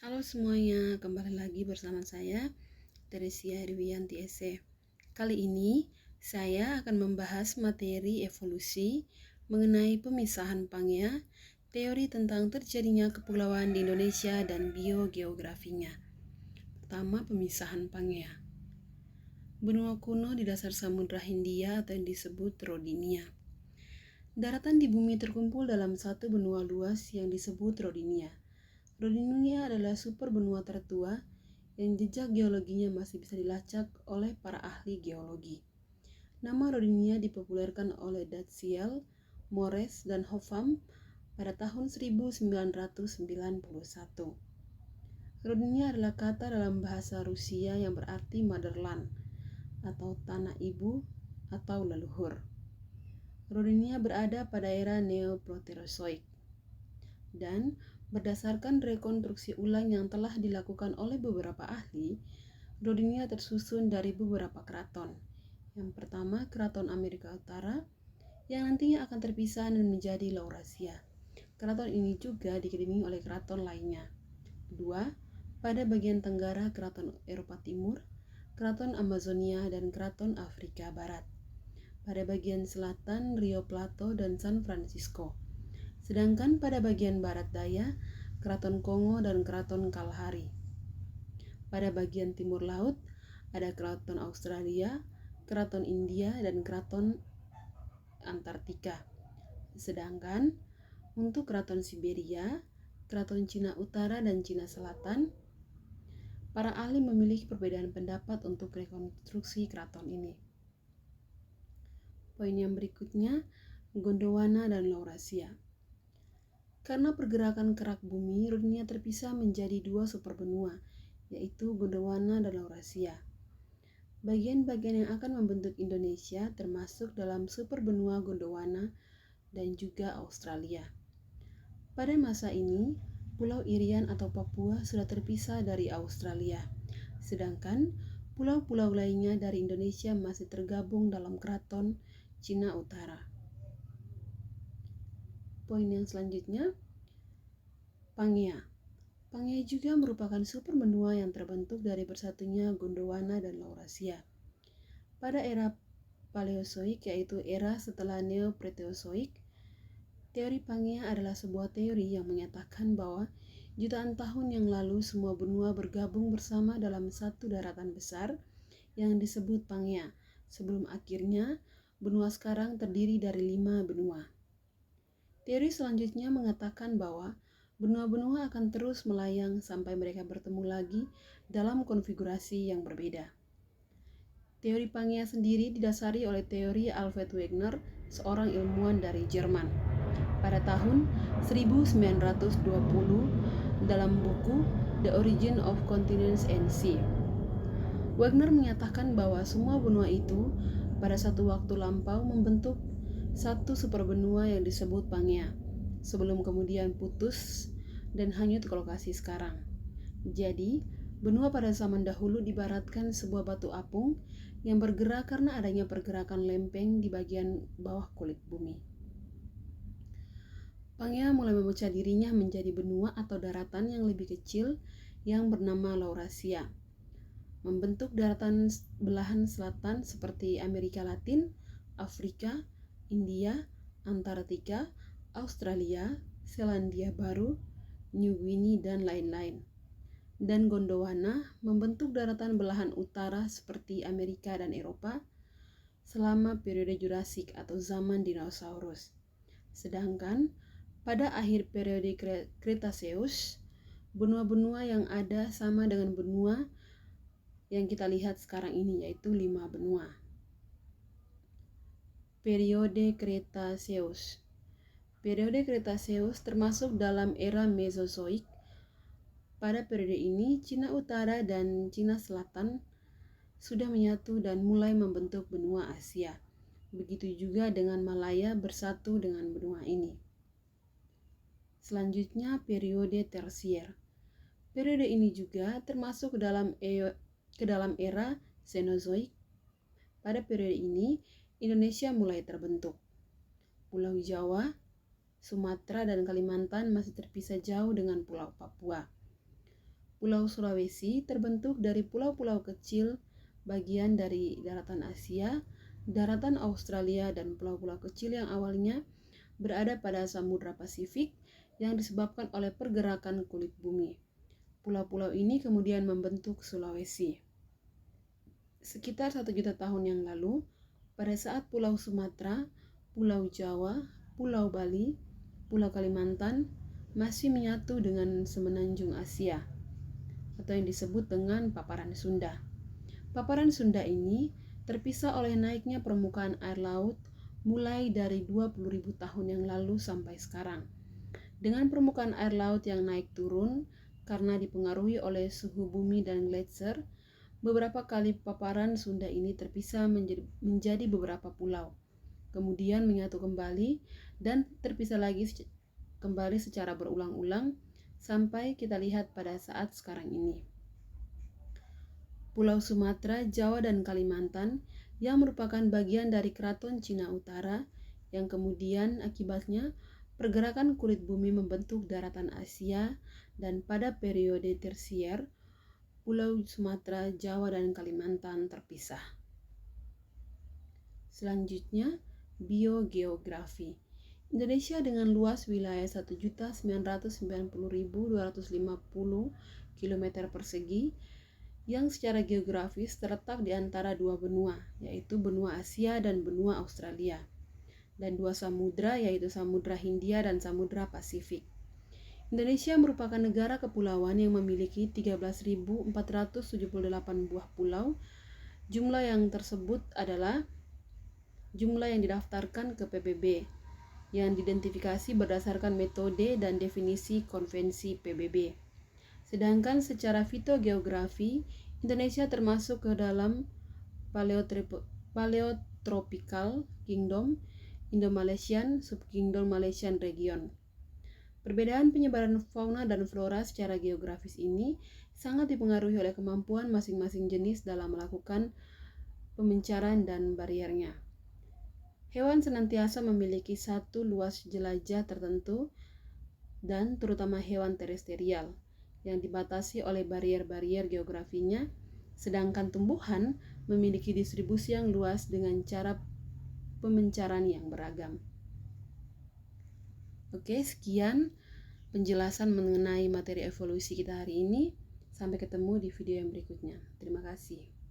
Halo semuanya, kembali lagi bersama saya, Teresia Herwianti SE. Kali ini, saya akan membahas materi evolusi mengenai pemisahan Pangea, teori tentang terjadinya kepulauan di Indonesia dan biogeografinya. Pertama, pemisahan Pangea. Benua kuno di dasar Samudra Hindia atau yang disebut Rodinia. Daratan di bumi terkumpul dalam satu benua luas yang disebut Rodinia. Rodinia adalah super benua tertua yang jejak geologinya masih bisa dilacak oleh para ahli geologi. Nama Rodinia dipopulerkan oleh Datziel, Mores, dan Hoffam pada tahun 1991. Rodinia adalah kata dalam bahasa Rusia yang berarti motherland atau tanah ibu atau leluhur. Rodinia berada pada era Neoproterozoik dan berdasarkan rekonstruksi ulang yang telah dilakukan oleh beberapa ahli, Rodinia tersusun dari beberapa keraton. Yang pertama, Keraton Amerika Utara, yang nantinya akan terpisah dan menjadi Laurasia. Keraton ini juga dikelilingi oleh keraton lainnya. Kedua, pada bagian tenggara Keraton Eropa Timur, Keraton Amazonia, dan Keraton Afrika Barat. Pada bagian selatan, Rio Plato dan San Francisco. Sedangkan pada bagian barat daya, Keraton Kongo dan Keraton Kalahari. Pada bagian timur laut, ada Keraton Australia, Keraton India, dan Keraton Antartika. Sedangkan untuk Keraton Siberia, Keraton Cina Utara, dan Cina Selatan, para ahli memiliki perbedaan pendapat untuk rekonstruksi keraton ini. Poin yang berikutnya, Gondwana dan Laurasia. Karena pergerakan kerak bumi, Rodinia terpisah menjadi dua superbenua, yaitu Gondwana dan Laurasia. Bagian-bagian yang akan membentuk Indonesia termasuk dalam superbenua Gondwana dan juga Australia. Pada masa ini, Pulau Irian atau Papua sudah terpisah dari Australia, sedangkan pulau-pulau lainnya dari Indonesia masih tergabung dalam Keraton Cina Utara. Poin yang selanjutnya, Pangea. Pangea juga merupakan superbenua yang terbentuk dari bersatunya Gondwana dan Laurasia. Pada era Paleozoik, yaitu era setelah Neoproterozoik, teori Pangea adalah sebuah teori yang menyatakan bahwa jutaan tahun yang lalu semua benua bergabung bersama dalam satu daratan besar yang disebut Pangea, sebelum akhirnya benua sekarang terdiri dari 5 benua. Teori selanjutnya mengatakan bahwa benua-benua akan terus melayang sampai mereka bertemu lagi dalam konfigurasi yang berbeda. Teori Pangea sendiri didasari oleh teori Alfred Wegener, seorang ilmuwan dari Jerman. Pada tahun 1920 dalam buku The Origin of Continents and Sea, Wegener menyatakan bahwa semua benua itu pada satu waktu lampau membentuk satu superbenua yang disebut Pangea, sebelum kemudian putus dan hanyut ke lokasi sekarang. Jadi, benua pada zaman dahulu dibaratkan sebuah batu apung yang bergerak karena adanya pergerakan lempeng di bagian bawah kulit bumi. Pangea mulai memecah dirinya menjadi benua atau daratan yang lebih kecil yang bernama Laurasia, membentuk daratan belahan selatan seperti Amerika Latin, Afrika, India, Antartika, Australia, Selandia Baru, New Guinea, dan lain-lain. Dan Gondwana membentuk daratan belahan utara seperti Amerika dan Eropa selama periode Jurassik atau zaman dinosaurus. Sedangkan pada akhir periode Cretaceous, benua-benua yang ada sama dengan benua yang kita lihat sekarang ini, yaitu 5 benua. Periode Cretaceous. Periode Cretaceous termasuk dalam era Mesozoik. Pada periode ini, Cina Utara dan Cina Selatan sudah menyatu dan mulai membentuk benua Asia. Begitu juga dengan Malaya bersatu dengan benua ini. Selanjutnya, periode Tersier. Periode ini juga termasuk ke dalam era Cenozoik. Pada periode ini, Indonesia mulai terbentuk. Pulau Jawa, Sumatera, dan Kalimantan masih terpisah jauh dengan Pulau Papua. Pulau Sulawesi terbentuk dari pulau-pulau kecil bagian dari daratan Asia, daratan Australia, dan pulau-pulau kecil yang awalnya berada pada Samudra Pasifik yang disebabkan oleh pergerakan kulit bumi. Pulau-pulau ini kemudian membentuk Sulawesi. Sekitar 1 juta tahun yang lalu, pada saat Pulau Sumatera, Pulau Jawa, Pulau Bali, Pulau Kalimantan masih menyatu dengan semenanjung Asia, atau yang disebut dengan paparan Sunda. Paparan Sunda ini terpisah oleh naiknya permukaan air laut mulai dari 20.000 tahun yang lalu sampai sekarang. Dengan permukaan air laut yang naik turun karena dipengaruhi oleh suhu bumi dan gletser, beberapa kali paparan Sunda ini terpisah menjadi beberapa pulau, kemudian menyatu kembali dan terpisah lagi kembali secara berulang-ulang sampai kita lihat pada saat sekarang ini. Pulau Sumatera, Jawa, dan Kalimantan yang merupakan bagian dari Keraton Cina Utara yang kemudian akibatnya pergerakan kulit bumi membentuk daratan Asia, dan pada periode tersier Pulau Sumatera, Jawa, dan Kalimantan terpisah. Selanjutnya, biogeografi. Indonesia dengan luas wilayah 1.990.250 km persegi yang secara geografis terletak di antara dua benua, yaitu benua Asia dan benua Australia, dan dua samudra, yaitu Samudra Hindia dan Samudra Pasifik. Indonesia merupakan negara kepulauan yang memiliki 13.478 buah pulau. Jumlah yang tersebut adalah jumlah yang didaftarkan ke PBB, yang diidentifikasi berdasarkan metode dan definisi konvensi PBB. Sedangkan secara fitogeografi, Indonesia termasuk ke dalam Paleotropical Kingdom, Indo-Malaysian, Subkingdom Malaysian Region. Perbedaan penyebaran fauna dan flora secara geografis ini sangat dipengaruhi oleh kemampuan masing-masing jenis dalam melakukan pemencaran dan bariernya. Hewan senantiasa memiliki satu luas jelajah tertentu, dan terutama hewan terestrial, yang dibatasi oleh barier-barier geografinya, sedangkan tumbuhan memiliki distribusi yang luas dengan cara pemencaran yang beragam. Oke, sekian penjelasan mengenai materi evolusi kita hari ini. Sampai ketemu di video yang berikutnya. Terima kasih.